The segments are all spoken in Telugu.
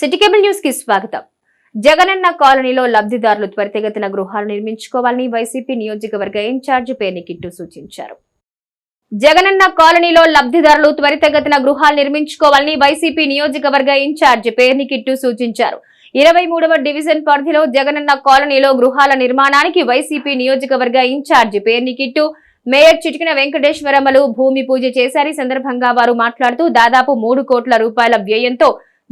సిటీ కేబుల్ న్యూస్ కి స్వాగతం. జగనన్న కాలనీలో లబ్ధిదారులు త్వరితగతిన గృహాలు నిర్మించుకోవాలని వైసీపీ నియోజకవర్గ ఇన్ఛార్జి పేర్ని కిట్టు సూచించారు. జగనన్న కాలనీలో లబ్ధిదారులు త్వరితగతిన గృహాలు నిర్మించుకోవాలని వైసీపీ నియోజకవర్గ ఇన్ఛార్జి పేర్ని కిట్టు సూచించారు. 23వ డివిజన్ పరిధిలో జగనన్న కాలనీలో గృహాల నిర్మాణానికి వైసీపీ నియోజకవర్గ ఇన్ఛార్జి పేర్ని కిట్టు, మేయర్ చిటికిన వెంకటేశ్వరమ్మలు భూమి పూజ చేశారు. ఈ సందర్భంగా వారు మాట్లాడుతూ దాదాపు 3 కోట్ల రూపాయల వ్యయంతో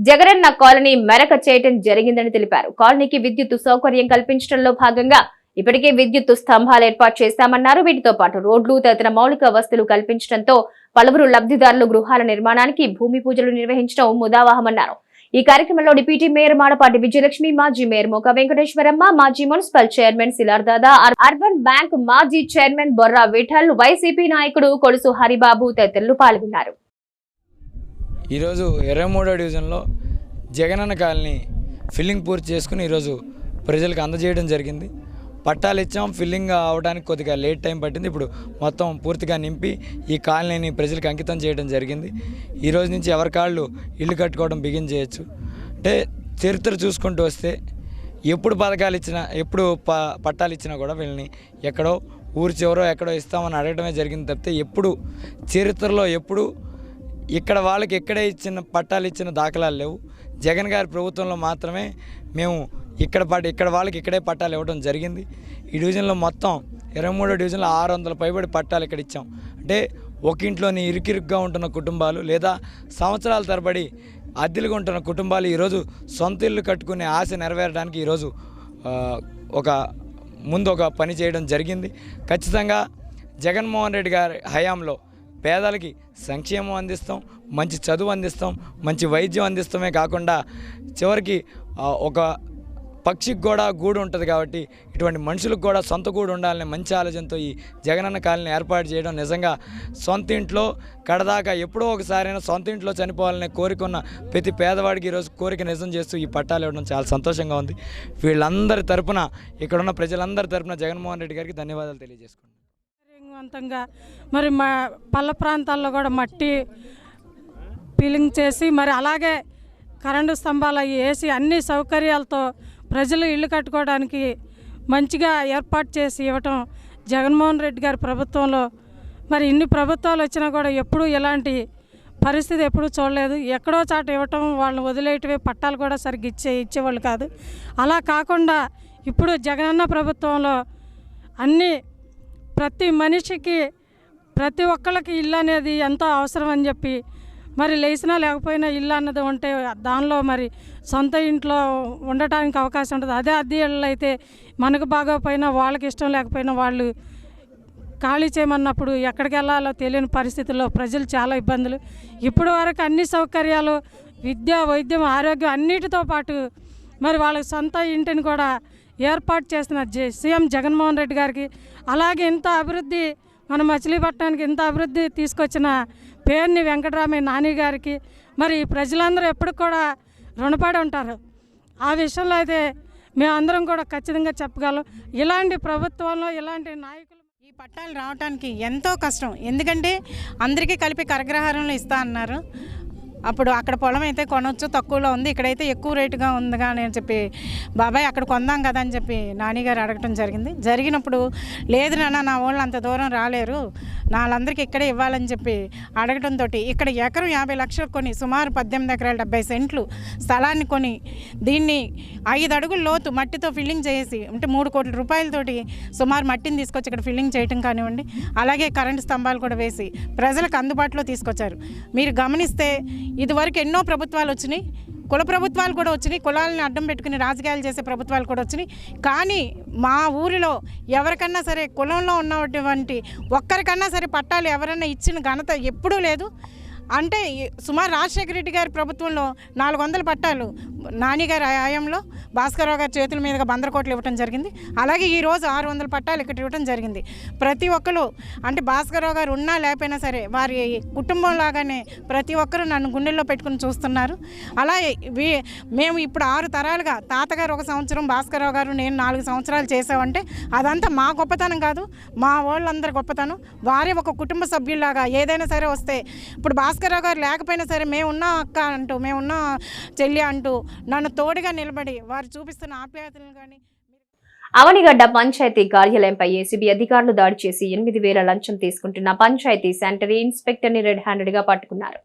జగనన్న కాలనీ మెరక చేయడం జరిగిందని తెలిపారు. కాలనీకి విద్యుత్ సౌకర్యం కల్పించడంలో భాగంగా ఇప్పటికే విద్యుత్ స్తంభాలు ఏర్పాటు చేస్తామన్నారు. వీటితో పాటు రోడ్లు తదితర మౌలిక వసతులు కల్పించడంతో పలువురు లబ్ధిదారులు గృహాల నిర్మాణానికి భూమి పూజలు నిర్వహించడం ముదావహమన్నారు. ఈ కార్యక్రమంలో డిప్యూటీ మేయర్ మాడపాటి విజయలక్ష్మి, మాజీ మేయర్ మోక వెంకటేశ్వరమ్మ, మాజీ municipal chairman Silardada, urban bank మాజీ చైర్మన్ బొర్రా విఠల్, వైసీపీ నాయకుడు కొలుసు హరిబాబు తదితరులు పాల్గొన్నారు. ఈరోజు 23వ డివిజన్లో జగనన్న కాలనీ ఫిల్లింగ్ పూర్తి చేసుకుని ఈరోజు ప్రజలకు అందజేయడం జరిగింది. పట్టాలు ఇచ్చాం, ఫిల్లింగ్ అవడానికి కొద్దిగా లేట్ టైం పట్టింది. ఇప్పుడు మొత్తం పూర్తిగా నింపి ఈ కాలనీని ప్రజలకు అంకితం చేయడం జరిగింది. ఈరోజు నుంచి ఎవరి కాళ్ళు ఇల్లు కట్టుకోవడం బిగిన్ చేయొచ్చు. అంటే చరిత్ర చూసుకుంటూ వస్తే ఎప్పుడు పథకాలు ఇచ్చినా, ఎప్పుడు పట్టాలు ఇచ్చినా కూడా వీళ్ళని ఎక్కడో ఊరి చివరో ఎక్కడో ఇస్తామని అడగడమే జరిగింది తప్పితే ఎప్పుడు చరిత్రలో ఎప్పుడు ఇక్కడ వాళ్ళకి ఎక్కడే ఇచ్చిన పట్టాలు ఇచ్చిన దాఖలాలు లేవు. జగన్ గారి ప్రభుత్వంలో మాత్రమే మేము ఇక్కడ వాళ్ళకి ఇక్కడే పట్టాలు ఇవ్వడం జరిగింది. ఈ డివిజన్లో మొత్తం 23వ డివిజన్లో 600 పైబడి పట్టాలు ఇక్కడ ఇచ్చాం. అంటే ఒక ఇంట్లోని ఇరుకిరుగ్గా ఉంటున్న కుటుంబాలు లేదా సంవత్సరాల తరబడి అద్దెలుగా ఉంటున్న కుటుంబాలు ఈరోజు సొంత ఇల్లు కట్టుకునే ఆశ నెరవేరడానికి ఈరోజు ఒక పని చేయడం జరిగింది. ఖచ్చితంగా జగన్మోహన్ రెడ్డి గారి హయాంలో పేదలకి సంక్షేమం అందిస్తాం, మంచి చదువు అందిస్తాం, మంచి వైద్యం అందిస్తామే కాకుండా చివరికి ఒక పక్షికి కూడా గూడు ఉంటుంది కాబట్టి ఇటువంటి మనుషులకు కూడా సొంత గూడు ఉండాలనే మంచి ఆలోచనతో ఈ జగనన్న కాలనీ ఏర్పాటు చేయడం నిజంగా సొంత ఇంట్లో కడదాకా ఎప్పుడో ఒకసారైనా సొంత ఇంట్లో చనిపోవాలనే కోరికున్న ప్రతి పేదవాడికి ఈరోజు కోరిక నిజం చేస్తూ ఈ పట్టాలు ఇవ్వడం చాలా సంతోషంగా ఉంది. వీళ్ళందరి తరపున, ఇక్కడున్న ప్రజలందరి తరపున జగన్మోహన్ రెడ్డి గారికి ధన్యవాదాలు తెలియజేసుకుంటున్నాను. మరి మా పల్ల ప్రాంతాల్లో కూడా మట్టి ఫిల్లింగ్ చేసి మరి అలాగే కరెంటు స్తంభాలు వేసి అన్ని సౌకర్యాలతో ప్రజలు ఇల్లు కట్టుకోవడానికి మంచిగా ఏర్పాటు చేసి ఇవ్వటం జగన్మోహన్ రెడ్డి గారి ప్రభుత్వంలో. మరి ఇన్ని ప్రభుత్వాలు వచ్చినా కూడా ఎప్పుడూ ఇలాంటి పరిస్థితి ఎప్పుడూ చూడలేదు. ఎక్కడో చాట ఇవ్వటం, వాళ్ళని వదిలేయటమే, పట్టాలు కూడా సరిగ్గా ఇచ్చేవాళ్ళు కాదు. అలా కాకుండా ఇప్పుడు జగనన్న ప్రభుత్వంలో అన్నీ ప్రతి మనిషికి ప్రతి ఒక్కళ్ళకి ఇల్లు అనేది ఎంతో అవసరం అని చెప్పి మరి లేచినా లేకపోయినా ఇల్లు అన్నది ఉంటే దానిలో మరి సొంత ఇంట్లో ఉండటానికి అవకాశం ఉంటుంది. అదే అద్దె ఇళ్ళు అయితే మనకు బాగోపోయినా వాళ్ళకి ఇష్టం లేకపోయినా వాళ్ళు ఖాళీ చేయమన్నప్పుడు ఎక్కడికి వెళ్ళాలో తెలియని పరిస్థితుల్లో ప్రజలు చాలా ఇబ్బందులు. ఇప్పటి వరకు అన్ని సౌకర్యాలు, విద్య, వైద్యం, ఆరోగ్యం అన్నిటితో పాటు మరి వాళ్ళకి సొంత ఇంటిని కూడా ఏర్పాటు చేసిన సీఎం జగన్మోహన్ రెడ్డి గారికి, అలాగే ఇంత అభివృద్ధి మన మచిలీపట్నానికి ఇంత అభివృద్ధి తీసుకొచ్చిన పేర్ని వెంకటరామయ్య నాని గారికి మరి ప్రజలందరూ ఎప్పుడు కూడా రుణపడి ఉంటారు. ఆ విషయంలో అయితే మేమందరం కూడా ఖచ్చితంగా చెప్పగలం. ఇలాంటి ప్రభుత్వంలో ఇలాంటి నాయకులు ఈ పట్టాలు రావడానికి ఎంతో కష్టం. ఎందుకంటే అందరికీ కలిపి కరగ్రహారంలో ఇస్తా అన్నారు. అప్పుడు అక్కడ పొలం అయితే కొనవచ్చు, తక్కువలో ఉంది, ఇక్కడైతే ఎక్కువ రేటుగా ఉందిగా అని చెప్పి బాబాయ్ అక్కడ కొందాం కదా అని చెప్పి నాన్నగారు అడగటం జరిగినప్పుడు లేదు నాన్న, నా వాళ్ళు అంత దూరం రాలేరు, వాళ్ళందరికీ ఇక్కడే ఇవ్వాలని చెప్పి అడగటంతో ఇక్కడ ఎకరం 50 లక్షలు కొని సుమారు 18 ఎకరాల 70 సెంట్లు స్థలాన్ని కొని దీన్ని 5 అడుగుల లోతు మట్టితో ఫిల్లింగ్ చేసి అంటే 3 కోట్ల రూపాయలతోటి సుమారు మట్టిని తీసుకొచ్చి ఇక్కడ ఫిల్లింగ్ చేయటం కానివ్వండి, అలాగే కరెంటు స్తంభాలు కూడా వేసి ప్రజలకు అందుబాటులో తీసుకొచ్చారు. మీరు గమనిస్తే ఇదివరకు ఎన్నో ప్రభుత్వాలు వచ్చినాయి, కుల ప్రభుత్వాలు కూడా వచ్చినాయి, కులాలని అడ్డం పెట్టుకుని రాజకీయాలు చేసే ప్రభుత్వాలు కూడా వచ్చినాయి. కానీ మా ఊరిలో ఎవరికన్నా సరే కులంలో ఉన్నటువంటి ఒక్కరికన్నా సరే పట్టాలు ఎవరన్నా ఇచ్చిన ఘనత ఎప్పుడూ లేదు. అంటే సుమారు రాజశేఖర రెడ్డి గారి ప్రభుత్వంలో 400 పట్టాలు నానిగారి హయాంలో భాస్కరరావు గారి చేతుల మీదుగా 100 కోట్లు ఇవ్వడం జరిగింది. అలాగే ఈరోజు 600 పట్టాలు ఇక్కడ ఇవ్వడం జరిగింది. ప్రతి ఒక్కరు అంటే భాస్కరరావు గారు ఉన్నా లేకపోయినా సరే వారి కుటుంబం లాగానే ప్రతి ఒక్కరూ నన్ను గుండెల్లో పెట్టుకుని చూస్తున్నారు. అలా మేము ఇప్పుడు 6 తరాలుగా తాతగారు 1 సంవత్సరం, భాస్కరరావు గారు నేను 4 సంవత్సరాలు చేసామంటే అదంతా మా గొప్పతనం కాదు, మా వాళ్ళందరి గొప్పతనం. వారే ఒక కుటుంబ సభ్యుల్లాగా ఏదైనా సరే వస్తే ఇప్పుడు భాస్కరరావు గారు లేకపోయినా సరే మేమున్నా అక్క అంటూ, మేమున్నా చెల్లి అంటూ నన్ను తోడుగా నిలబడి వారు చూపిస్తున్న ఆప్యాయతలను కానీ. అవనిగడ్డ పంచాయతీ కార్యాలయంపై ఏసీబీ అధికారులు దాడి చేసి 8,000 లంచం తీసుకుంటున్న పంచాయతీ శానిటరీ ఇన్స్పెక్టర్ ని రెడ్ హ్యాండెడ్ గా పట్టుకున్నారు.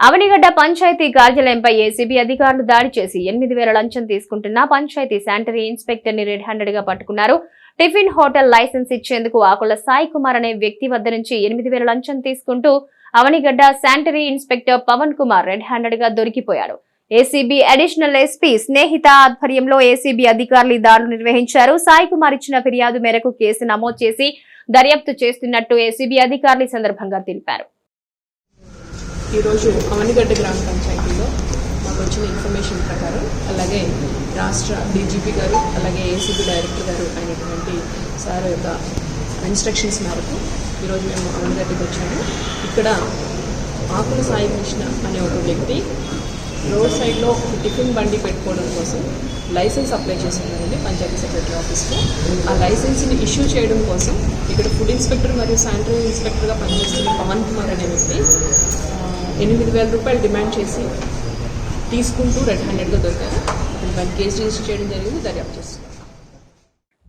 అవనిగడ్డ పంచాయతీ కార్యాలయంపై ఏసీబీ అధికారులు దాడి చేసి 8,000 లంచం తీసుకుంటున్న పంచాయతీ శానిటరీ ఇన్స్పెక్టర్ ని రెడ్ హ్యాండెడ్ గా పట్టుకున్నారు. టిఫిన్ హోటల్ లైసెన్స్ ఇచ్చేందుకు ఆకుల సాయి కుమార్ అనే వ్యక్తి వద్ద నుంచి 8,000 లంచం తీసుకుంటూ Avanigadda sanitary inspector Pavan Kumar red handed గా దొరికిపోయాడు. ఏసీబీ అడిషనల్ ఎస్పీ స్నేహిత ఆధ్వర్యంలో ఏసీబీ అధికారులు దాడులు నిర్వహించారు. సాయి కుమార్ ఇచ్చిన ఫిర్యాదు మేరకు కేసు నమోదు చేసి దర్యాప్తు చేస్తున్నట్టు ఏసీబీ అధికారులు ఈ సందర్భంగా తెలిపారు. ఈరోజు అవనిగడ్డ గ్రామ పంచాయతీలో మాకు వచ్చిన ఇన్ఫర్మేషన్ ప్రకారం, అలాగే రాష్ట్ర డీజీపీ గారు, అలాగే ఏసీబీ డైరెక్టర్ గారు అయినటువంటి సార్ యొక్క ఇన్స్ట్రక్షన్స్ మేరకు ఈరోజు మేము అవనిగడ్డకి వచ్చాము. ఇక్కడ ఆకుల సాయి కృష్ణ అనే ఒక వ్యక్తి రోడ్ సైడ్లో ఒక టిఫిన్ బండి పెట్టుకోవడం కోసం లైసెన్స్ అప్లై చేస్తున్నారండి పంచాయతీ సెక్రటరీ ఆఫీస్లో. ఆ లైసెన్స్ని ఇష్యూ చేయడం కోసం ఇక్కడ ఫుడ్ ఇన్స్పెక్టర్ మరియు శానిటరీ ఇన్స్పెక్టర్గా పనిచేస్తున్న పవన్ కుమార్ అనే వ్యక్తి 8,000 రూపాయలు డిమాండ్ చేసి తీసుకుంటూ రెడ్ హ్యాండెడ్గా దొరికారు. వాళ్ళు కేసు రిజిస్టర్ చేయడం జరిగింది, దర్యాప్తు చేస్తున్నారు.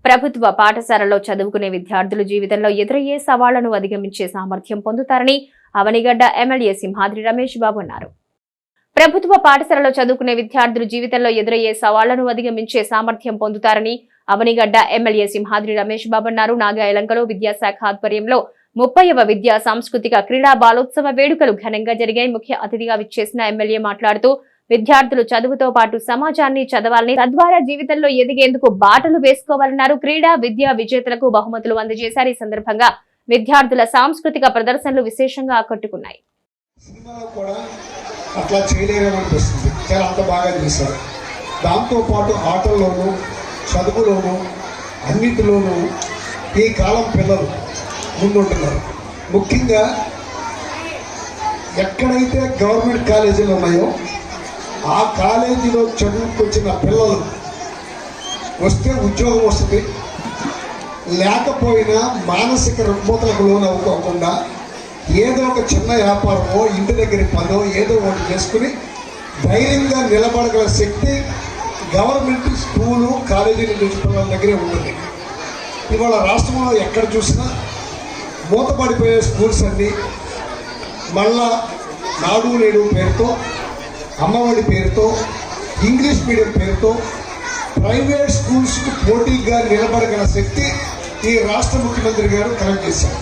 ప్రభుత్వ పాఠశాలలో చదువుకునే విద్యార్థులు జీవితంలో ఎదురయ్యే సవాళ్లను అధిగమించే సామర్థ్యం పొందుతారని అవనిగడ్డ ఎమ్మెల్యే సింహాద్రి రమేష్ బాబు అన్నారు. ప్రభుత్వ పాఠశాలలో చదువుకునే విద్యార్థులు జీవితంలో ఎదురయ్యే సవాళ్లను అధిగమించే సామర్థ్యం పొందుతారని అవనిగడ్డ ఎమ్మెల్యే సింహాద్రి రమేష్ బాబు అన్నారు. నాగాయలంకలో విద్యాశాఖ ఆధ్వర్యంలో 30వ విద్యా సాంస్కృతిక క్రీడా బాలోత్సవ వేడుకలు ఘనంగా జరిగాయి. ముఖ్య అతిథిగా విచ్చేసిన ఎమ్మెల్యే మాట్లాడుతూ విద్యార్థులు చదువుతో పాటు సమాజాన్ని చదవాలని, తద్వారా జీవితంలో ఎదిగేందుకు బాటలు వేసుకోవాలన్నారు. క్రీడా విద్యా విజేతలకు బహుమతులు అందజేశారు. ఈ సందర్భంగా విద్యార్థుల సాంస్కృతిక ప్రదర్శనలు విశేషంగా ఆకట్టుకున్నాయి. అట్లా చేయలేమనిపిస్తుంది. చాలా అంత బాగా చేశారు. దాంతోపాటు ఆటల్లోనూ చదువులోనూ అన్నిటిలోనూ ఈ కాలం పిల్లలు ముందుంటున్నారు. ముఖ్యంగా ఎక్కడైతే గవర్నమెంట్ కాలేజీలు ఉన్నాయో ఆ కాలేజీలో చదువుకొచ్చిన పిల్లలు వస్తే ఉద్యోగం వస్తుంది, లేకపోయినా మానసిక రుగ్మతలకు లోనవ్వుకోకుండా ఏదో ఒక చిన్న వ్యాపారమో ఇంటి దగ్గర పనో ఏదో ఒకటి చేసుకుని ధైర్యంగా నిలబడగల శక్తి గవర్నమెంట్ స్కూలు కాలేజీల నుంచి పిల్లల దగ్గరే ఉంటుంది. ఇవాళ రాష్ట్రంలో ఎక్కడ చూసినా మూతపడిపోయే స్కూల్స్ అన్నీ మళ్ళా నాడు నేడు పేరుతో, అమ్మఒడి పేరుతో, ఇంగ్లీష్ మీడియం పేరుతో ప్రైవేట్ స్కూల్స్కు పోటీగా నిలబడగల శక్తి ఈ రాష్ట్ర ముఖ్యమంత్రి గారు కలెక్ట్ చేశారు.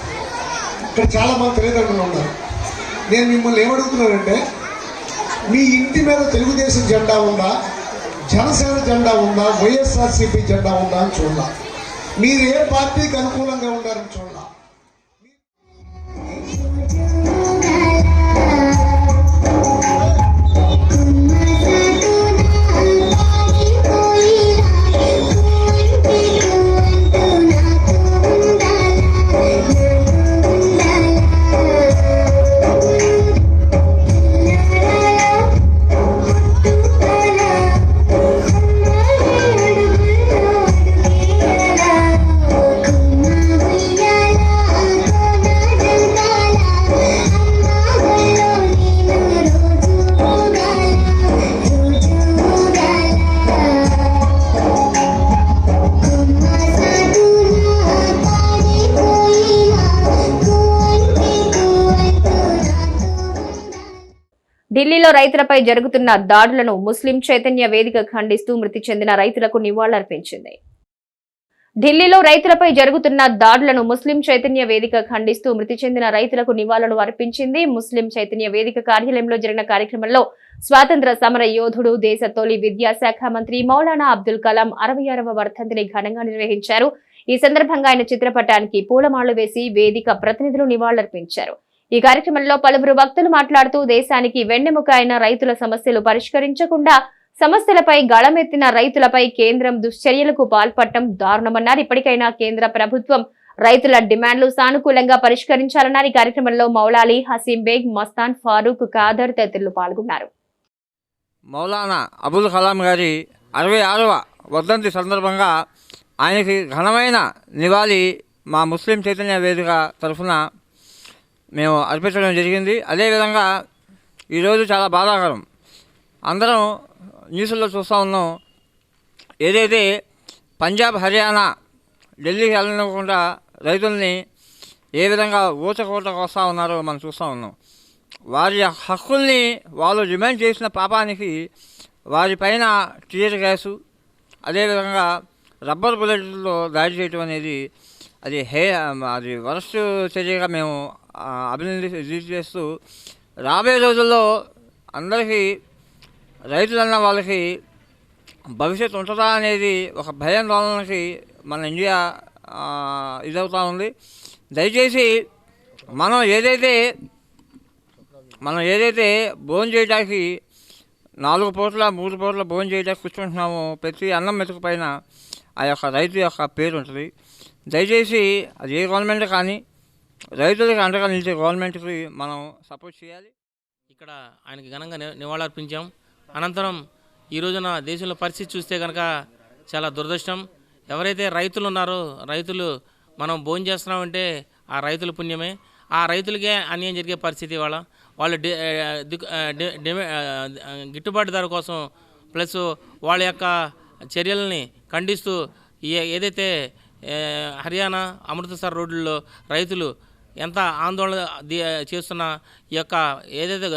ఇక్కడ చాలామంది తల్లిదండ్రులు ఉన్నారు. నేను మిమ్మల్ని ఏమడుగుతున్నానంటే, మీ ఇంటి మీద తెలుగుదేశం జెండా ఉందా, జనసేన జెండా ఉందా, వైఎస్ఆర్సీపీ జెండా ఉందా అని చూడాల. మీరు ఏ పార్టీకి అనుకూలంగా ఉండాలని చూడాల. ఢిల్లీలో రైతులపై జరుగుతున్న దాడులను ముస్లిం చైతన్య వేదిక ఖండిస్తూ మృతి చెందిన రైతులకు నివాళులర్పించింది. ఢిల్లీలో రైతులపై జరుగుతున్న దాడులను ముస్లిం చైతన్య వేదిక ఖండిస్తూ మృతి చెందిన రైతులకు నివాళులు అర్పించింది. ముస్లిం చైతన్య వేదిక కార్యాలయంలో జరిగిన కార్యక్రమంలో స్వాతంత్ర సమర యోధుడు, దేశ తొలి విద్యాశాఖ మంత్రి మౌలానా అబ్దుల్ కలాం 66వ వర్ధంతిని ఘనంగా నిర్వహించారు. ఈ సందర్భంగా ఆయన చిత్రపటానికి పూలమాలలు వేసి వేదిక ప్రతినిధులు నివాళులర్పించారు. ఈ కార్యక్రమంలో పలువురు వక్తలు మాట్లాడుతూ దేశానికి వెన్నెముక అయిన రైతుల సమస్యలు పరిష్కరించకుండా సమస్యలపై గళమెత్తిన రైతులపై కేంద్రం దుశ్చర్యలకు పాల్పడటం దారుణమన్నారు. ఇప్పటికైనా కేంద్ర ప్రభుత్వం రైతుల డిమాండ్లు సానుకూలంగా పరిష్కరించాలన్నారు. ఈ కార్యక్రమంలో మౌలాలి, హసీం బేగ్, మస్తాన్, ఫారూక్, ఖాదర్ తదితరులు పాల్గొన్నారు. మౌలానా అబుల్ కలాం గారి 66వ వర్ధంతి సందర్భంగా ఆయనకి ఘనమైన నివాళి మా ముస్లిం చైతన్య వేదిక తరఫున మేము అర్పించడం జరిగింది. అదేవిధంగా ఈరోజు చాలా బాధాకరం. అందరం న్యూస్లో చూస్తూ ఉన్నాం. ఏదైతే పంజాబ్, హర్యానా, ఢిల్లీకి వెళ్ళకుండా రైతుల్ని ఏ విధంగా ఊచకోతకు వస్తూ ఉన్నారో మనం చూస్తూ ఉన్నాం. వారి హక్కుల్ని వాళ్ళు డిమాండ్ చేసిన పాపానికి వారిపైన టీయర్ గ్యాసు, అదేవిధంగా రబ్బర్ బుల్లెట్లతో దాడి చేయటం అనేది అది వరస్ట్ చర్యగా మేము చేస్తూ రాబోయే రోజుల్లో అందరికీ రైతులన్న వాళ్ళకి భవిష్యత్తు ఉంటుందా అనేది ఒక భయాందోళనకి మన ఇండియా ఇదవుతూ ఉంది. దయచేసి మనం ఏదైతే భోజనం చేయడానికి 4 పూట్ల 3 పూట్ల భోజనం చేయడానికి కూర్చుంటున్నామో ప్రతి అన్నం మెతుకు పైన ఆ యొక్క రైతు యొక్క పేరు ఉంటుంది. దయచేసి అది ఏ గవర్నమెంట్ కానీ రైతులకి అండగా నిలిచే గవర్నమెంట్కి మనం సపోర్ట్ చేయాలి. ఇక్కడ ఆయనకి ఘనంగా నివాళులర్పించాం. అనంతరం ఈ రోజున దేశంలో పరిస్థితి చూస్తే కనుక చాలా దురదృష్టం. ఎవరైతే రైతులు ఉన్నారో రైతులు మనం భోజనం చేస్తున్నామంటే ఆ రైతుల పుణ్యమే. ఆ రైతులకే అన్యాయం జరిగే పరిస్థితి వాళ్ళు గిట్టుబాటు ధర కోసం ప్లస్ వాళ్ళ యొక్క చర్యలని ఖండిస్తూ ఏదైతే హర్యానా, అమృత్సర్ రోడ్లలో రైతులు ఎంత ఆందోళన చేస్తున్న ఈ యొక్క ఏదైతే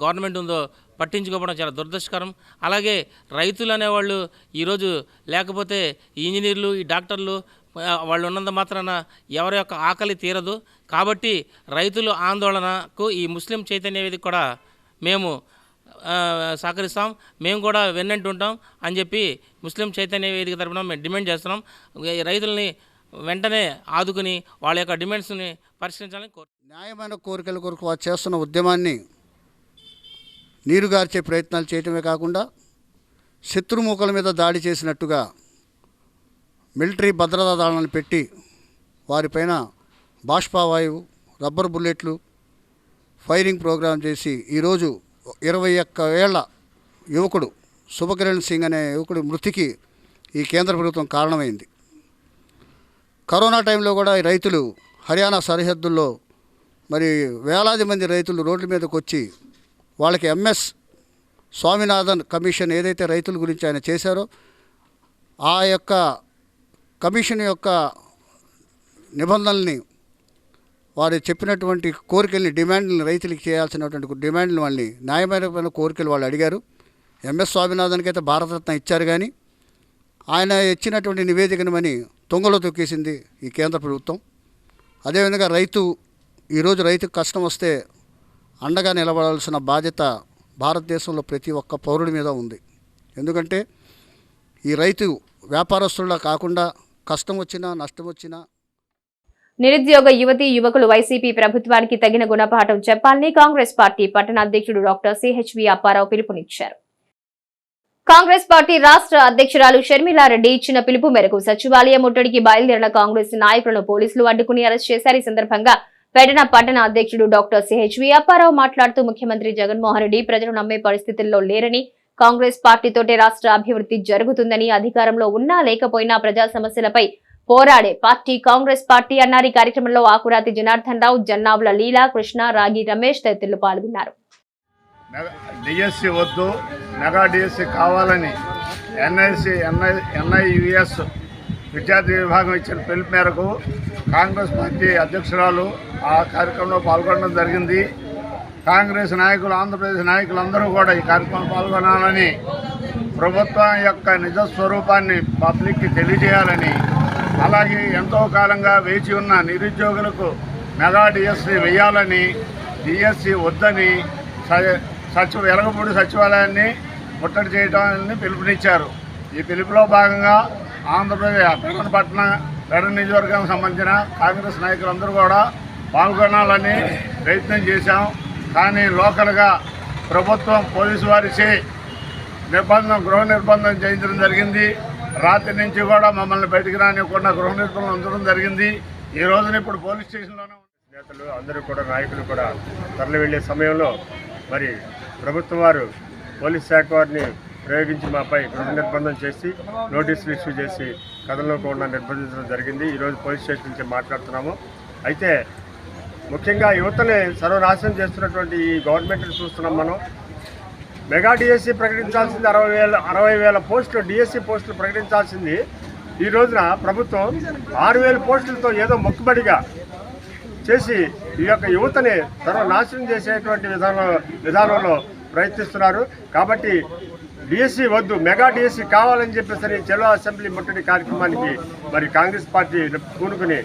గవర్నమెంట్ ఉందో పట్టించుకోవడం చాలా దురదృష్టకరం. అలాగే రైతులు అనేవాళ్ళు ఈరోజు లేకపోతే ఈ ఇంజనీర్లు, ఈ డాక్టర్లు వాళ్ళు ఉన్నంత మాత్రాన ఎవరి యొక్క ఆకలి తీరదు. కాబట్టి రైతుల ఆందోళనకు ఈ ముస్లిం చైతన్య వేదిక కూడా మేము సహకరిస్తాం, మేము కూడా వెన్నంటి ఉంటాం అని చెప్పి ముస్లిం చైతన్య వేదిక తరపున మేము డిమాండ్ చేస్తున్నాం. రైతుల్ని వెంటనే ఆదుకుని వాళ్ళ యొక్క డిమాండ్స్ని పరిష్కరించాలని న్యాయమైన కోరికల కొరకు వారు చేస్తున్న ఉద్యమాన్ని నీరుగార్చే ప్రయత్నాలు చేయటమే కాకుండా శత్రుమూకల మీద దాడి చేసినట్టుగా మిలిటరీ భద్రతా దళాలను పెట్టి వారిపైన బాష్పవాయువు, రబ్బర్ బుల్లెట్లు ఫైరింగ్ ప్రోగ్రాం చేసి ఈరోజు 21 ఏళ్ల యువకుడు శుభకిరణ్ సింగ్ అనే యువకుడి మృతికి ఈ కేంద్ర ప్రభుత్వం కారణమైంది. కరోనా టైంలో కూడా ఈ రైతులు హర్యానా సరిహద్దుల్లో మరి వేలాది మంది రైతులు రోడ్ల మీదకి వచ్చి వాళ్ళకి ఎంఎస్ స్వామినాథన్ కమిషన్ ఏదైతే రైతుల గురించి ఆయన చేశారో ఆ యొక్క కమిషన్ యొక్క నిబంధనల్ని వారు చెప్పినటువంటి కోరికల్ని డిమాండ్ని రైతులకు చేయాల్సినటువంటి డిమాండ్లు వాళ్ళని న్యాయమైన కోరికలు వాళ్ళు అడిగారు. ఎంఎస్ స్వామినాథన్కి అయితే భారతరత్న ఇచ్చారు, కానీ ఆయన ఇచ్చినటువంటి నివేదికను మని తొంగలో తొక్కేసింది ఈ కేంద్ర ప్రభుత్వం. అదేవిధంగా ఈరోజు రైతుకు కష్టం వస్తే అండగా నిలబడాల్సిన బాధ్యత భారతదేశంలో ప్రతి ఒక్క పౌరుడి మీద ఉంది. ఎందుకంటే ఈ రైతు వ్యాపారస్తుల్లా కాకుండా కష్టం వచ్చినా నష్టం వచ్చినా నిరుద్యోగ యువతీ యువకులు వైసీపీ ప్రభుత్వానికి తగిన గుణపాఠం చెప్పాలని కాంగ్రెస్ పార్టీ పట్టణ అధ్యక్షుడు డాక్టర్ సిహెచ్వి అప్పారావు పిలుపునిచ్చారు. కాంగ్రెస్ పార్టీ రాష్ట్ర అధ్యక్షురాలు షర్మిలారెడ్డి ఇచ్చిన పిలుపు మేరకు సచివాలయ ముట్టడికి బయలుదేరిన కాంగ్రెస్ నాయకులను పోలీసులు అడ్డుకుని అరెస్ట్ చేశారు. ఈ సందర్భంగా పెడన పట్టణ అధ్యక్షుడు డాక్టర్ సిహెచ్వి అప్పారావు మాట్లాడుతూ ముఖ్యమంత్రి జగన్మోహన్ రెడ్డి ప్రజలు నమ్మే పరిస్థితుల్లో లేరని, కాంగ్రెస్ పార్టీతోటే రాష్ట్ర అభివృద్ధి జరుగుతుందని, అధికారంలో ఉన్నా లేకపోయినా ప్రజా సమస్యలపై పోరాడే పార్టీ కాంగ్రెస్ పార్టీ అన్నారు. ఈ కార్యక్రమంలో ఆకురాతి జనార్దన్ రావు, జన్నావుల లీలా, కృష్ణ, రాగి రమేష్ తదితరులు పాల్గొన్నారు. డిఎస్సి వద్దు, మెగా డిఎస్సి కావాలని ఎన్ఐయుఎస్ విద్యార్థి విభాగం ఇచ్చిన పిలుపు మేరకు కాంగ్రెస్ పార్టీ అధ్యక్షురాలు ఆ కార్యక్రమంలో పాల్గొనడం జరిగింది. కాంగ్రెస్ నాయకులు, ఆంధ్రప్రదేశ్ నాయకులందరూ కూడా ఈ కార్యక్రమంలో పాల్గొనాలని, ప్రభుత్వం యొక్క నిజస్వరూపాన్ని పబ్లిక్కి తెలియజేయాలని, అలాగే ఎంతో కాలంగా వేచి ఉన్న నిరుద్యోగులకు మెగా డిఎస్సి వేయాలని, డిఎస్సి వద్దని వెలగపూడి సచివాలయాన్ని ముట్టడి చేయడాన్ని పిలుపునిచ్చారు. ఈ పిలుపులో భాగంగా ఆంధ్రప్రదేశ్ పెడన నియోజకవర్గానికి సంబంధించిన కాంగ్రెస్ నాయకులందరూ కూడా పాల్గొనాలని ప్రయత్నం చేశాం. కానీ లోకల్గా ప్రభుత్వం పోలీసు వారిచే గృహ నిర్బంధం చేయించడం జరిగింది. రాత్రి నుంచి కూడా మమ్మల్ని బయటికి రానివ్వకుండా గృహ నిర్బంధం ఉంచడం జరిగింది. ఈ రోజున ఇప్పుడు పోలీస్ స్టేషన్లోనే నేతలు అందరూ కూడా నాయకులు కూడా తరలి వెళ్ళే సమయంలో మరి ప్రభుత్వం వారు పోలీస్ శాఖ వారిని ప్రయోగించి మాపై గృహ నిర్బంధం చేసి నోటీసులు ఇష్యూ చేసి కథంలో కూడా నిర్బంధించడం జరిగింది. ఈరోజు పోలీస్ స్టేషన్ నుంచి మాట్లాడుతున్నాము. అయితే ముఖ్యంగా యువతని సర్వనాశనం చేస్తున్నటువంటి ఈ గవర్నమెంట్ని చూస్తున్నాం మనం. మెగా డిఎస్సి ప్రకటించాల్సింది 60,000 పోస్టులు డిఎస్సి పోస్టులు ప్రకటించాల్సింది ఈ రోజున ప్రభుత్వం 6,000 పోస్టులతో ఏదో మొక్కుబడిగా చేసి ఈ యొక్క యువతని సర్వనాశనం చేసేటువంటి విధానంలో ప్రయత్నిస్తున్నారు. కాబట్టి డిఎస్సి వద్దు, మెగా డిఎస్సి కావాలని చెప్పేసి చెలో అసెంబ్లీ ముట్టడి కార్యక్రమానికి మరి కాంగ్రెస్ పార్టీ పూనుకుని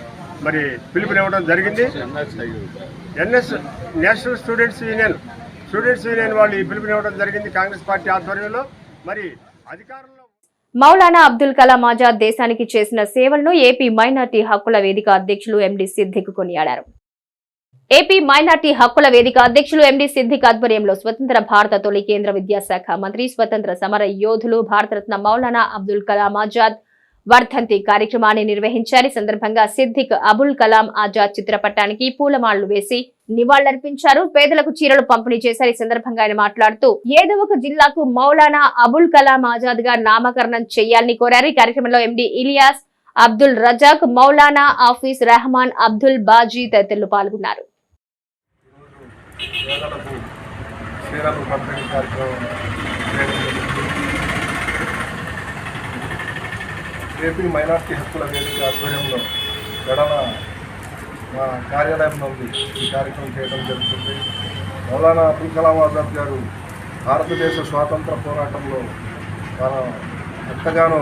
మరి పిలుపునివ్వడం జరిగింది. నేషనల్ స్టూడెంట్స్ యూనియన్ వాళ్ళు ఈ పిలుపునివ్వడం జరిగింది కాంగ్రెస్ పార్టీ ఆధ్వర్యంలో. మరి అధికారంలో మౌలానా అబ్దుల్ కలాం ఆజాద్ దేశానికి చేసిన సేవలను ఏపీ మైనార్టీ హక్కుల వేదిక అధ్యక్షులు ఎండి సిద్దిక్ కొనియాడారు. ఏపీ మైనార్టీ హక్కుల వేదిక అధ్యక్షులు ఎండి సిద్దిక్ ఆధ్వర్యంలో స్వతంత్ర భారత తొలి కేంద్ర విద్యాశాఖ మంత్రి, స్వతంత్ర సమర యోధులు, భారతరత్న మౌలానా అబ్దుల్ కలాం ఆజాద్ వర్ధంతి కార్యక్రమాన్ని నిర్వహించారు. ఈ సందర్భంగా సిద్దిక్ అబుల్ కలాం ఆజాద్ చిత్రపటానికి పూలమాలలు వేసి నివాళులర్పించారు. పేదలకు చీరలు పంపిణీ చేశారు. ఈ సందర్భంగా ఆయన మాట్లాడుతూ ఏదో ఒక జిల్లాకు మౌలానా అబుల్ కలాం ఆజాద్ గా నామకరణం చేయాలని కోరారు. ఈ కార్యక్రమంలో ఎండి ఇలియాస్, అబ్దుల్ రజాక్, మౌలానా ఆఫీస్ రెహమాన్, అబ్దుల్ బాజీ తదితరులు పాల్గొన్నారు. ఏపీ మైనార్టీ హక్కుల వేదిక ఆధ్వర్యంలో గడన మా కార్యాలయం నుండి ఈ కార్యక్రమం చేయడం జరుగుతుంది. మౌలానా అబుల్ కలాం ఆజాద్ గారు భారతదేశ స్వాతంత్ర పోరాటంలో తాను ఎంతగానో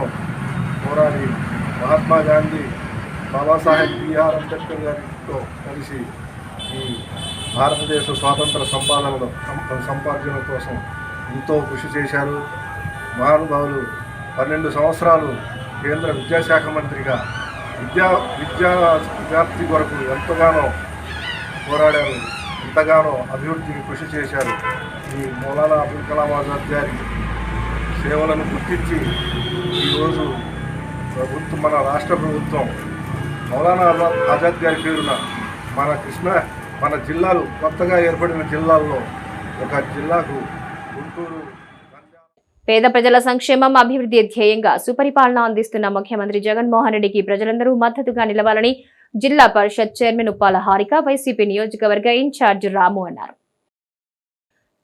పోరాడి మహాత్మా గాంధీ, బాబాసాహెబ్ బిఆర్ అంబేద్కర్ గారితో కలిసి ఈ భారతదేశ స్వాతంత్ర సంపాదన కోసం ఎంతో కృషి చేశారు. మహానుభావులు 12 సంవత్సరాలు కేంద్ర విద్యాశాఖ మంత్రిగా విద్యార్థి కొరకు ఎంతగానో పోరాడారు, ఎంతగానో అభివృద్ధికి కృషి చేశారు. ఈ మౌలానా అబుల్ కలాం ఆజాద్ గారి సేవలను గుర్తించి ఈరోజు మన రాష్ట్ర ప్రభుత్వం మౌలానా ఆజాద్ గారి పేరున మన జిల్లాలు కొత్తగా ఏర్పడిన జిల్లాల్లో ఒక జిల్లాకు గుంటూరు. పేద ప్రజల సంక్షేమం, అభివృద్ధి ధ్యేయంగా సుపరిపాలన అందిస్తున్న ముఖ్యమంత్రి జగన్మోహన్ రెడ్డికి ప్రజలందరూ మద్దతుగా నిలవాలని జిల్లా పరిషత్ చైర్మన్ ఉప్పాల హారిక, వైసీపీ నియోజకవర్గ ఇన్ఛార్జ్ రాము అన్నారు.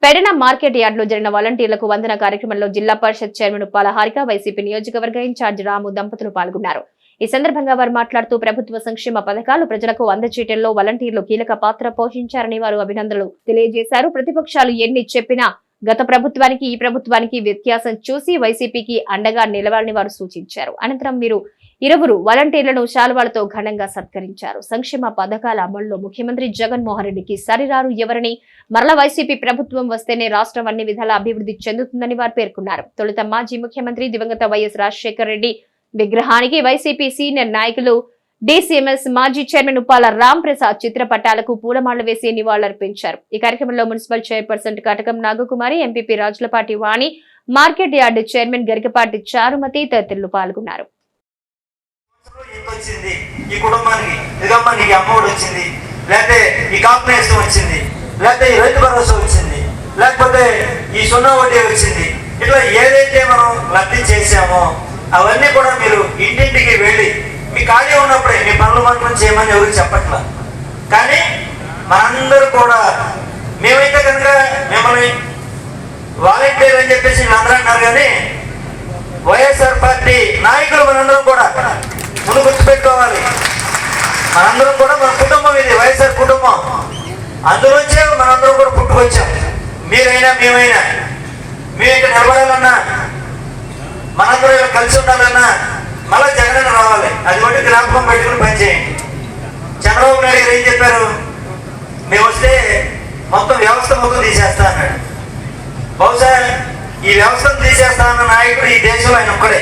పెడన మార్కెట్ యార్డులో జరిగిన వాలంటీర్లకు వందన కార్యక్రమంలో జిల్లా పరిషత్ చైర్మన్ ఉప్పాల హారిక, వైసీపీ నియోజకవర్గ ఇన్ఛార్జ్ రాము దంపతులు పాల్గొన్నారు. ఈ సందర్భంగా వారు మాట్లాడుతూ ప్రభుత్వ సంక్షేమ పథకాలు ప్రజలకు అందజేయడంలో వాలంటీర్లు కీలక పాత్ర పోషించారని వారు అభినందనలు తెలియజేశారు. ప్రతిపక్షాలు ఎన్ని చెప్పినా గత ప్రభుత్వానికి ఈ ప్రభుత్వానికి వ్యత్యాసం చూసి వైసీపీకి అండగా నిలవాలని వారు సూచించారు. అనంతరం వీరు ఇరువురు వాలంటీర్లను శాలువాలతో ఘనంగా సత్కరించారు. సంక్షేమ పథకాల అమలులో ముఖ్యమంత్రి జగన్మోహన్ రెడ్డికి సరిరారు ఎవరని, మరల వైసీపీ ప్రభుత్వం వస్తేనే రాష్ట్రం అన్ని విధాల అభివృద్ధి చెందుతుందని వారు పేర్కొన్నారు. తొలుత మాజీ ముఖ్యమంత్రి దివంగత వైఎస్ రాజశేఖర రెడ్డి విగ్రహానికి వైసీపీ సీనియర్ నాయకులు డీసీఎంఎస్ మాజీ చైర్మన్ ఉప్పాల రామ్ ప్రసాద్ చిత్రపటాలకు పూలమాలలు వేసి నివాళులర్పించారు. ఈ కార్యక్రమంలో municipal chairperson Katakam Nagakumari, MPP Rajulapati Vani, market yard chairman Garikapati Charumathi తదితరులు పాల్గొన్నారు. ఈ కుటుంబానికి ఇదిగమ్మ నీకు అమ్మఒడి వచ్చింది, లేకపోతే ఈ కాంపినేషన్ వచ్చింది, లేకపోతే ఈ రైతు భరోసా వచ్చింది, లేకపోతే ఈ సున్నా వడ్డీ వచ్చింది, ఇట్లా ఏదైతే మనం లబ్ధి చేసామో అవన్నీ కూడా మీరు ఇంటింటికి వెళ్ళి మీ ఖాళీ ఉన్నప్పుడే మీ పనులు మాత్రం చేయమని ఎవరికి చెప్పట్లా. కానీ మనందరూ కూడా మేమైతే కనుక మిమ్మల్ని వాలంటీర్ అని చెప్పేసి అందరూ అన్నారు. కానీ వైఎస్ఆర్ పార్టీ నాయకులు మనందరం కూడా ముందు గుర్తుపెట్టుకోవాలి, మనందరం కూడా మన కుటుంబం, ఇది వైఎస్ఆర్ కుటుంబం, అందులోంచే మనందరం కూడా పుట్టుకొచ్చాం. మీరైనా మేమైనా మేము ఇక్కడ నిలబడాలన్నా, మనందరూ ఇక్కడ కలిసి ఉండాలన్నా మళ్ళీ జగన్ రావాలి. అది ఒకటి జ్ఞాపకం పెట్టుకుని పనిచేయండి. చంద్రబాబు నాయుడు గారు ఏం చెప్పారు, మేము వస్తే మొత్తం వ్యవస్థ మొత్తం తీసేస్తా అన్నాడు. బహుశా ఈ వ్యవస్థను తీసేస్తా అన్న నాయకుడు ఈ దేశంలో ఆయన ఒక్కడే.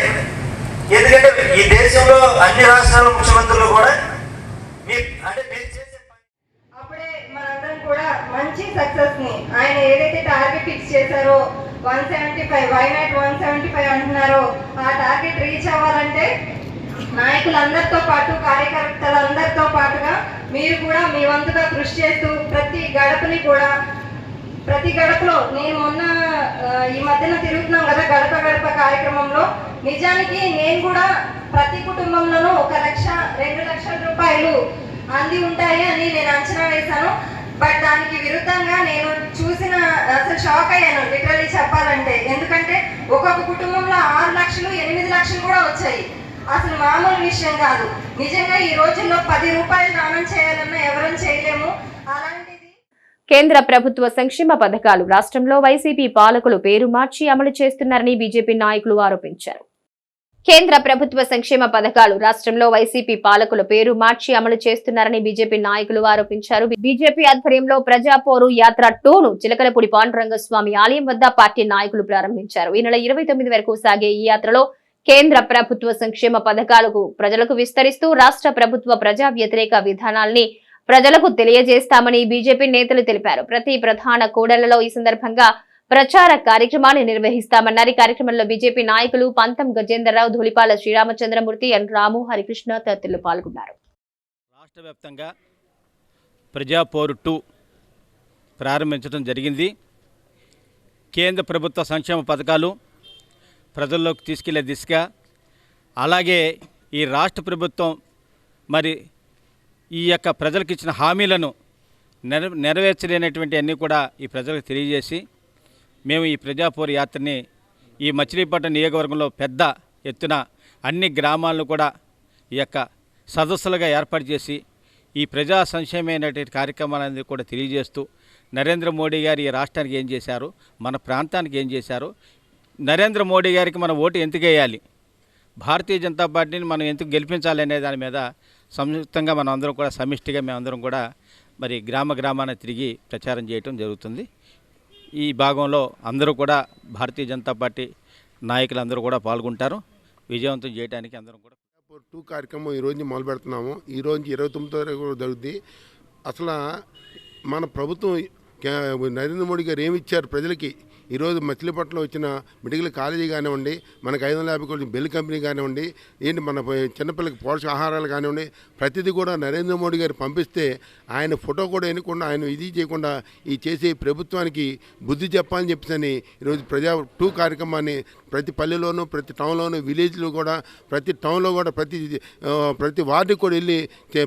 ఎందుకంటే ఈ దేశంలో అన్ని రాష్ట్రాల ముఖ్యమంత్రులు కూడా అప్పుడే మనందరం కూడా మంచి సక్సెస్ ని ఆయన ఏదైతే టార్గెట్ ఫిక్స్ చేశారో 175 వైనాట్ 175 అంటున్నారో ఆ టార్గెట్ రీచ్ అవ్వాలంటే నాయకులందరితో పాటు కార్యకర్తలందరితో పాటుగా మీరు కూడా మీ వంతుగా కృషి చేస్తూ ప్రతి గడపలో నేను మొన్న ఈ మధ్యన తిరుగుతున్నాం కదా గడప గడప కార్యక్రమంలో, నిజానికి నేను కూడా ప్రతి కుటుంబంలోనూ 1 లక్ష 2 లక్షల రూపాయలు అంది ఉంటాయి అని నేను అంచనా వేశాను. బట్ దానికి విరుద్ధంగా నేను చూసిన అసలు షాక్ అయ్యాను లిటరల్లీ చెప్పాలంటే. ఎందుకంటే ఒక్కొక్క కుటుంబంలో 6 లక్షలు 8 లక్షలు కూడా వచ్చాయి. అసలు మామూలు విషయం కాదు. నిజంగా ఈ రోజుల్లో 10 రూపాయలు దానం చేయాలన్నా ఎవరూ చేయలేము. అలాంటిది కేంద్ర ప్రభుత్వ సంక్షేమ పథకాలు రాష్ట్రంలో వైసీపీ పాలకులు పేరు మార్చి అమలు చేస్తున్నారని బీజేపీ నాయకులు ఆరోపించారు. కేంద్ర ప్రభుత్వ సంక్షేమ పథకాలు రాష్ట్రంలో వైసీపీ పాలకుల పేరు మార్చి అమలు చేస్తున్నారని బీజేపీ నాయకులు ఆరోపించారు. బీజేపీ ఆధ్వర్యంలో ప్రజాపోరు యాత్ర 2ను చిలకలపూడి పాండురంగస్వామి ఆలయం వద్ద పార్టీ నాయకులు ప్రారంభించారు. ఈ నెల 29 వరకు సాగే ఈ యాత్రలో కేంద్ర ప్రభుత్వ సంక్షేమ పథకాలకు ప్రజలకు విస్తరిస్తూ రాష్ట్ర ప్రభుత్వ ప్రజా వ్యతిరేక విధానాల్ని ప్రజలకు తెలియజేస్తామని బీజేపీ నేతలు తెలిపారు. ప్రతి ప్రధాన కూడళ్లలో ఈ సందర్భంగా ప్రచార కార్యక్రమాన్ని నిర్వహిస్తామన్నారు. ఈ కార్యక్రమంలో బీజేపీ నాయకులు పంతం గజేంద్రరావు, ధూళిపాల శ్రీరామచంద్రమూర్తి, ఎన్ రాము, హరికృష్ణ తదితరులు పాల్గొన్నారు. రాష్ట్ర వ్యాప్తంగా ప్రజాపోరు 2 ప్రారంభించడం జరిగింది. కేంద్ర ప్రభుత్వ సంక్షేమ పథకాలు ప్రజల్లోకి తీసుకెళ్లే దిశగా, అలాగే ఈ రాష్ట్ర ప్రభుత్వం మరి ఈ యొక్క ప్రజలకు ఇచ్చిన హామీలను నెరవేర్చలేనటువంటి అన్నీ కూడా ఈ ప్రజలకు తెలియజేసి మేము ఈ ప్రజాపోరు యాత్రని ఈ మచిలీపట్నం నియోజకవర్గంలో పెద్ద ఎత్తున అన్ని గ్రామాలను కూడా ఈ యొక్క సదస్సులుగా ఏర్పాటు చేసి ఈ ప్రజా సంక్షేమైనటువంటి కార్యక్రమాలన్నీ కూడా తెలియజేస్తూ నరేంద్ర మోడీ గారు ఈ రాష్ట్రానికి ఏం చేశారు, మన ప్రాంతానికి ఏం చేశారు, నరేంద్ర మోడీ గారికి మన ఓటు ఎందుకు వేయాలి, భారతీయ జనతా పార్టీని మనం ఎందుకు గెలిపించాలి అనే దాని మీద సంయుక్తంగా మనం అందరం కూడా సమిష్టిగా మేమందరం కూడా మరి గ్రామాన తిరిగి ప్రచారం చేయటం జరుగుతుంది. ఈ భాగంలో అందరూ కూడా భారతీయ జనతా పార్టీ నాయకులందరూ కూడా పాల్గొంటారు. విజయవంతం చేయడానికి అందరం కూడా 2 కార్యక్రమం ఈరోజు మొదలు పెడుతున్నాము. ఈరోజు 29 వరకు కూడా జరుగుతుంది. అసలు మన ప్రభుత్వం నరేంద్ర మోడీ గారు ఏమి ఇచ్చారు ప్రజలకి, ఈరోజు మచిలీపట్నంలో వచ్చిన మెడికల్ కాలేజీ కానివ్వండి, మనకు 550 కోట్ల బెల్ కంపెనీ కానివ్వండి, ఏంటి మన చిన్నపిల్లలకి పోషకాహారాలు కానివ్వండి, ప్రతిదీ కూడా నరేంద్ర మోడీ గారు పంపిస్తే ఆయన ఫోటో కూడా ఎన్నుకుండా ఆయన ఇది చేయకుండా ఈ చేసే ప్రభుత్వానికి బుద్ధి చెప్పాలని చెప్పని ఈరోజు ప్రజా 2 కార్యక్రమాన్ని ప్రతి పల్లెలోనూ, ప్రతి టౌన్లోనూ, విలేజ్లో కూడా, ప్రతి టౌన్లో కూడా, ప్రతి వార్డుకి కూడా వెళ్ళి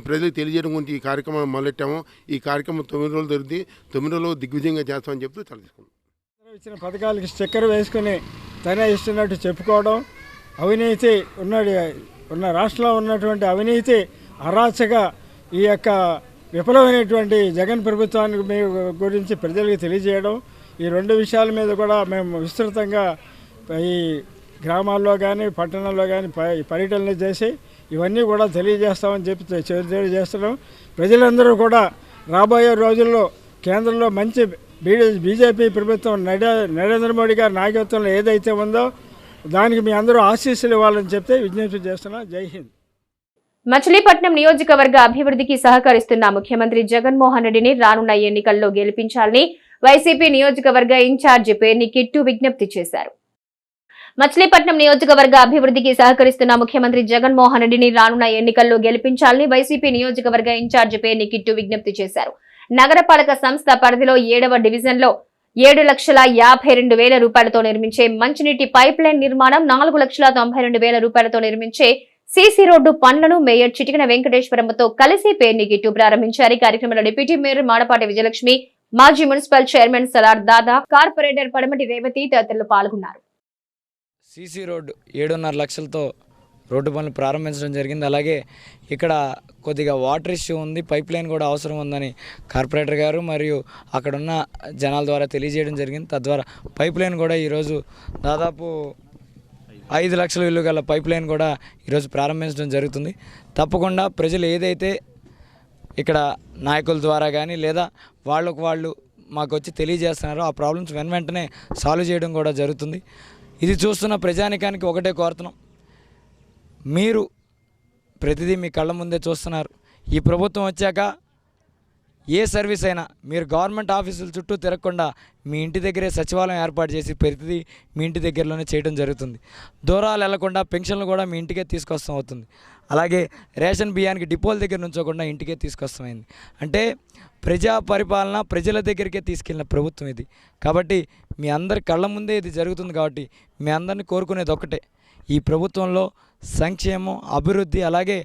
ప్రజలకు తెలియజేయడం గురించి ఈ కార్యక్రమం మొదలెట్టాము. ఈ కార్యక్రమం 9 రోజులు జరుగుతుంది. 9 రోజులు దిగ్విజయంగా చేస్తామని చెప్తూ తెలుసుకున్నాం. ఇచ్చిన పథకాలకి స్టిక్కర్ వేసుకుని తనే ఇస్తున్నట్టు చెప్పుకోవడం, అవినీతి ఉన్న రాష్ట్రంలో ఉన్నటువంటి అవినీతి అరాచక ఈ యొక్క విఫలమైనటువంటి జగన్ ప్రభుత్వానికి గురించి ప్రజలకు తెలియజేయడం, ఈ 2 విషయాల మీద కూడా మేము విస్తృతంగా ఈ గ్రామాల్లో కానీ పట్టణాల్లో కానీ పర్యటనలు చేసి ఇవన్నీ కూడా తెలియజేస్తామని చెప్పి తెలియజేస్తున్నాం. ప్రజలందరూ కూడా రాబోయే రోజుల్లో కేంద్రంలో మంచి బీజేపీ ప్రభుత్వం నరేంద్ర మోడీ గారి నాయకత్వంలో ఏదైతే ఉందో దానికి మీ అందరూ ఆశీస్సులు ఇవ్వాలని చెప్తే విజ్ఞప్తి చేస్తున్నా. జై హింద్. మచిలీపట్నం నియోజకవర్గ అభివృద్ధికి సహకరిస్తున్న ముఖ్యమంత్రి జగన్మోహన్ రెడ్డిని రానున్న ఎన్నికల్లో గెలిపించాలని వైసీపీ నియోజకవర్గ ఇన్ఛార్జి పేర్ని కిట్టు విజ్ఞప్తి చేశారు. మచిలీపట్నం నియోజకవర్గ అభివృద్ధికి సహకరిస్తున్న ముఖ్యమంత్రి జగన్మోహన్ రెడ్డిని రానున్న ఎన్నికల్లో గెలిపించాలని వైసీపీ నియోజకవర్గ ఇన్ఛార్జి పేర్ని కిట్టు విజ్ఞప్తి చేశారు. నగరపాలక సంస్థ పరిధిలో 7వ డివిజన్లో 7,52,000 రూపాయలతో నిర్మించే మంచినీటి పైప్ లైన్ నిర్మాణం, 4,92,000 రూపాయలతో నిర్మించే సీసీ రోడ్డు పనులను మేయర్ చిటికన వెంకటేశ్వరమ్మతో కలిసి పేర్ని గిట్టు ప్రారంభించారు. ఈ కార్యక్రమంలో డిప్యూటీ మేయర్ మాడపాటి విజయలక్ష్మి, మాజీ మున్సిపల్ చైర్మన్ సలార్ దాదా, కార్పొరేటర్ పడమటి రేవతి తదితరులు పాల్గొన్నారు. సీసీ రోడ్డు 7.5 లక్షలతో రోడ్డు పనులు ప్రారంభించడం జరిగింది. అలాగే ఇక్కడ కొద్దిగా వాటర్ ఇష్యూ ఉంది, పైప్ లైన్ కూడా అవసరం ఉందని కార్పొరేటర్ గారు మరియు అక్కడున్న జనాల ద్వారా తెలియజేయడం జరిగింది. తద్వారా పైప్ లైన్ కూడా ఈరోజు దాదాపు 5 లక్షల విలువ గల పైప్ లైన్ కూడా ఈరోజు ప్రారంభించడం జరుగుతుంది. తప్పకుండా ప్రజలు ఏదైతే ఇక్కడ నాయకుల ద్వారా కానీ లేదా వాళ్ళకు వాళ్ళు మాకు వచ్చి తెలియజేస్తున్నారో ఆ ప్రాబ్లమ్స్ వెంటనే సాల్వ్ చేయడం కూడా జరుగుతుంది. ఇది చూస్తున్న ప్రజానికానికి ఒకటే కోరుతున్నాం, మీరు ప్రతిదీ మీ కళ్ళ ముందే చూస్తున్నారు. ఈ ప్రభుత్వం వచ్చాక ఏ సర్వీస్ అయినా మీరు గవర్నమెంట్ ఆఫీసుల చుట్టూ తిరగకుండా మీ ఇంటి దగ్గరే సచివాలయం ఏర్పాటు చేసి ప్రతిదీ మీ ఇంటి దగ్గరలోనే చేయడం జరుగుతుంది. దూరాలు వెళ్లకుండా పెన్షన్లు కూడా మీ ఇంటికే తీసుకొస్తాం అవుతుంది. అలాగే రేషన్ బియ్యానికి డిపోల దగ్గర నుంచోకుండా ఇంటికే తీసుకొస్తామైంది. అంటే ప్రజా పరిపాలన ప్రజల దగ్గరికే తీసుకెళ్ళిన ప్రభుత్వం ఇది. కాబట్టి మీ అందరి కళ్ళ ముందే ఇది జరుగుతుంది. కాబట్టి మీ అందరిని కోరుకునేది ఒకటే, ఈ ప్రభుత్వంలో సంక్షేమం, అభివృద్ధి, అలాగే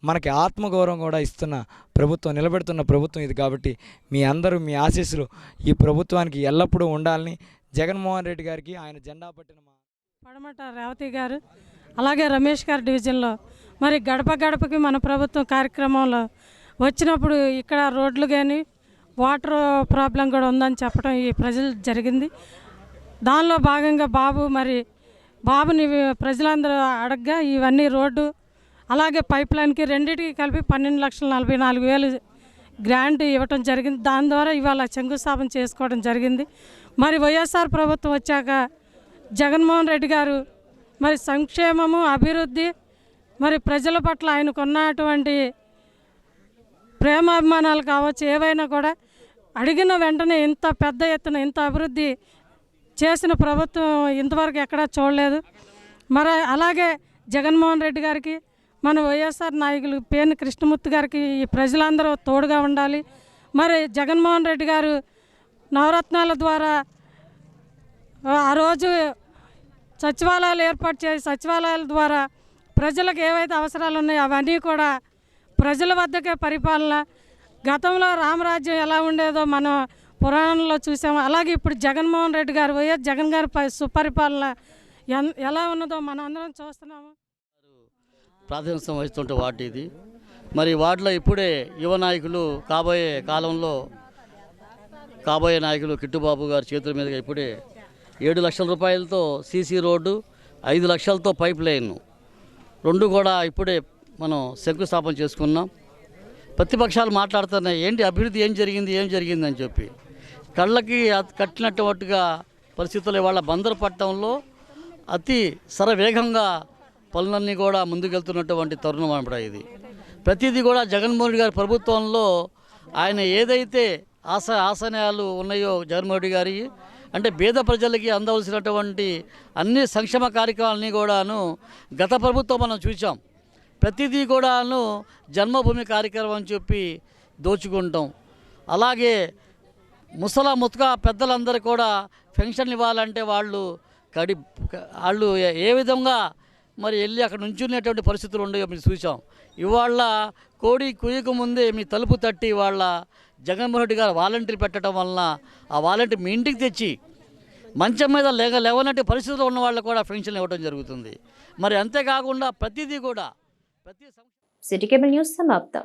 మనకి ఆత్మగౌరవం కూడా ఇస్తున్న ప్రభుత్వం, నిలబెడుతున్న ప్రభుత్వం ఇది. కాబట్టి మీ అందరూ మీ ఆశీస్సులు ఈ ప్రభుత్వానికి ఎల్లప్పుడూ ఉండాలని జగన్మోహన్ రెడ్డి గారికి, ఆయన జెండా పట్టిన పడమట రేవతి గారు, అలాగే రమేష్ గారి డివిజన్లో మరి గడప గడపకి మన ప్రభుత్వం కార్యక్రమంలో వచ్చినప్పుడు ఇక్కడ రోడ్లు కానీ వాటర్ ప్రాబ్లం కూడా ఉందని చెప్పడం ఈ ప్రజలు జరిగింది. దానిలో భాగంగా బాబుని ప్రజలందరూ అడగగా ఇవన్నీ రోడ్డు అలాగే పైప్ లైన్కి రెండింటికి కలిపి 12,44,000 గ్రాంట్ ఇవ్వటం జరిగింది. దాని ద్వారా ఇవాళ శంకుస్థాపన చేసుకోవడం జరిగింది. మరి వైఎస్ఆర్ ప్రభుత్వం వచ్చాక జగన్మోహన్ రెడ్డి గారు మరి సంక్షేమము, అభివృద్ధి, మరి ప్రజల పట్ల ఆయనకున్నటువంటి ప్రేమాభిమానాలు కావచ్చు, ఏవైనా కూడా అడిగిన వెంటనే ఇంత పెద్ద ఎత్తున ఇంత అభివృద్ధి చేసిన ప్రభుత్వం ఇంతవరకు ఎక్కడా చూడలేదు. మరి అలాగే జగన్మోహన్ రెడ్డి గారికి, మన వైఎస్ఆర్ నాయకులు పేర్ని కృష్ణమూర్తి గారికి ఈ ప్రజలందరూ తోడుగా ఉండాలి. మరి జగన్మోహన్ రెడ్డి గారు నవరత్నాల ద్వారా ఆ రోజు సచివాలయాలు ఏర్పాటు చేసి సచివాలయాల ద్వారా ప్రజలకు ఏవైతే అవసరాలు ఉన్నాయో అవన్నీ కూడా ప్రజల వద్దకే పరిపాలన. గతంలో రామరాజ్యం ఎలా ఉండేదో మనం పురాణంలో చూసాము. అలాగే ఇప్పుడు జగన్మోహన్ రెడ్డి గారు, వైఎస్ జగన్ గారి సుపరిపాలన ఎలా ఉన్నదో మనం అందరం చూస్తున్నాము. ప్రాతినిధ్యం వహిస్తుంటే వార్డు ఇది. మరి వార్డులో ఇప్పుడే యువ నాయకులు కాబోయే నాయకులు కిట్టుబాబు గారి చేతుల మీదుగా ఇప్పుడే 7 లక్షల రూపాయలతో సీసీ రోడ్డు, 5 లక్షలతో పైప్ లైన్ రెండు కూడా ఇప్పుడే మనం శంకుస్థాపన చేసుకున్నాం. ప్రతిపక్షాలు మాట్లాడుతున్నాయి, ఏంటి అభివృద్ధి ఏం జరిగింది అని చెప్పి. కళ్ళకి కట్టినట్టుగా పరిస్థితులు ఇవాళ బందరు పట్టణంలో అతి శరవేగంగా పనులన్నీ కూడా ముందుకెళ్తున్నటువంటి తరుణం అన్నమాట ఇది. ప్రతిదీ కూడా జగన్మోహన్ రెడ్డి గారి ప్రభుత్వంలో ఆయన ఏదైతే ఆశయాలు ఉన్నాయో జగన్మోహన్ రెడ్డి గారి అంటే పేద ప్రజలకి అందవలసినటువంటి అన్ని సంక్షేమ కార్యక్రమాలని కూడాను గత ప్రభుత్వం మనం చూసాం. ప్రతిదీ కూడాను జన్మభూమి కార్యక్రమం అని చెప్పి దోచుకుంటాం. అలాగే ముతక పెద్దలందరూ కూడా పెన్షన్ ఇవ్వాలంటే వాళ్ళు ఏ విధంగా మరి వెళ్ళి అక్కడ నుంచునేటువంటి పరిస్థితులు ఉండేవో మీరు చూసాం. ఇవాళ కోడి కుయ్యకు ముందే మీ తలుపు తట్టి వాళ్ళ జగన్మోహన్ రెడ్డి గారు వాలంటీర్ పెట్టడం వలన ఆ వాలంటీర్ మీ ఇంటికి తెచ్చి మంచం మీద లేవనట్టు పరిస్థితుల్లో ఉన్న వాళ్ళు కూడా పెన్షన్ ఇవ్వడం జరుగుతుంది. మరి అంతేకాకుండా ప్రతిదీ కూడా సిటీ కేబుల్ న్యూస్ సమాప్తం.